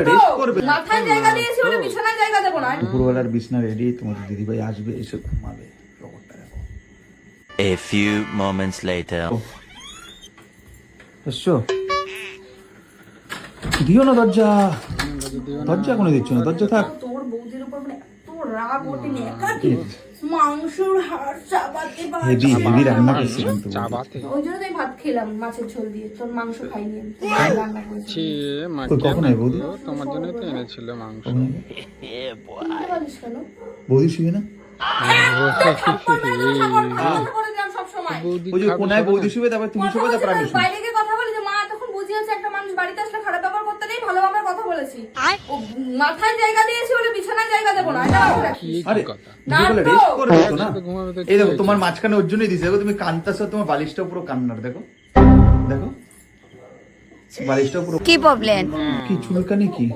Rest করবে। মাথায় জায়গা দিয়েছি বলে বিছানায় জায়গা দেবো না। দুপুরবেলার বিছনা রেডি, তোমাদের দিদিভাই আসবে, এসে ঘুমাবে। ব্যাপারটা দেখো। A few moments later. এসছো? দিও না দরজা, দরজা কোনো দিচ্ছ না, দরজা থাক। তোর বৌদির উপর মানে এত রাগ ওঠে নি, একাকি মাংসর হাড় চাবাতে পারছি হেভি হেভি রান্না করছে কিন্তু। ওই জন্য তাই ভাত খেলাম মাছের ঝোল দিয়ে, তোর মাংস খাইনি আমি, তুই রান্না করেছিস। তো কখন আই বৌদি? তোমার জন্য তো এনেছিল মাংস। কিনতে পারিস কেন? বৌদি শুয়ে না? থাপ্পড় মেরে দেবো, থাপ্পড় ভালো করে দিলাম সবসময়। ওই যে কোনায় বৌদি শুবে, তারপর তুমি শুবে, তারপর আমি শুবো। বাইরে গিয়ে কথা বলি যে মা তখন বুঝিয়েছে একটা মানুষ বাড়িতে আসলে খারাপ ব্যবহার করতে নেই, ভালো ব্যবহার কথা বলেছি। ও মাথায় জায়গা দিয়েছি বলে বিছানায় জায়গা দেবো না, এটা মনে রাখিস। আরে দুপুরবেলা রেস্ট করবে তো না? এই দেখো তোমার মাঝখানে ওর জন্যই দিছে, দেখো তুমি কানতাছো, তোমার বালিশটা পুরো কান্নার, দেখো দেখো বালিশটা পুরো। কি প্রবলেম? কি চুলকানি কি?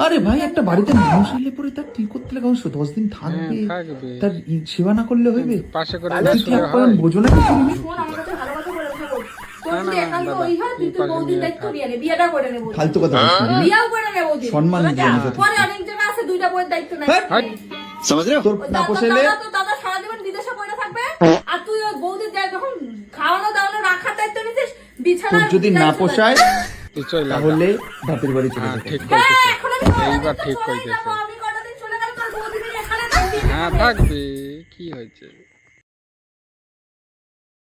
আরে ভাই একটা বাড়িতে মানুষ এলে পরে তার ঠিক করতে লাগে, অবশ্য 10 দিন থাকবে, তার সেবা না করলে হইবে? পাশে করে অতিথি আপ্যায়ন বোঝো না কিছু তুমি? শোন, আমার কাছে ভালো কথা বলে থাকো। তোর যদি একান্ত ওই হয়, তুই তোর বৌদির দায়িত্ব নিয়ে নে, বিয়েটা করে নে বৌদি। ফালতু কথা বলছিস না? বিয়েও করে নে বৌদি। সম্মান দিয়ে নিতে তো। পরে অনেক জায়গা আছে দুইটা বউয়ের দায়িত্ব নেয়। তোর না পোষাইলে দাদা সারা জীবন বিদেশে পড়ে থাকবে, আর তুই ওই বৌদির দায়িত্ব যখন খাওয়ানো দাওয়ানো রাখার দায়িত্ব নিতিস, বিছানা তোর যদি না পোষায় তুই চলে তাহলে বাপের বাড়ি চলে হ্যাঁ যেতে ঠিক হবে। কইতেছে। এখন আমি এইবার ঠিক চলেই কইতেছে। যাবো, আমি কটা দিন চলে গেলে তোর বৌদি এখানে থাকবি। হ্যাঁ থাকবে, কি হয়েছে?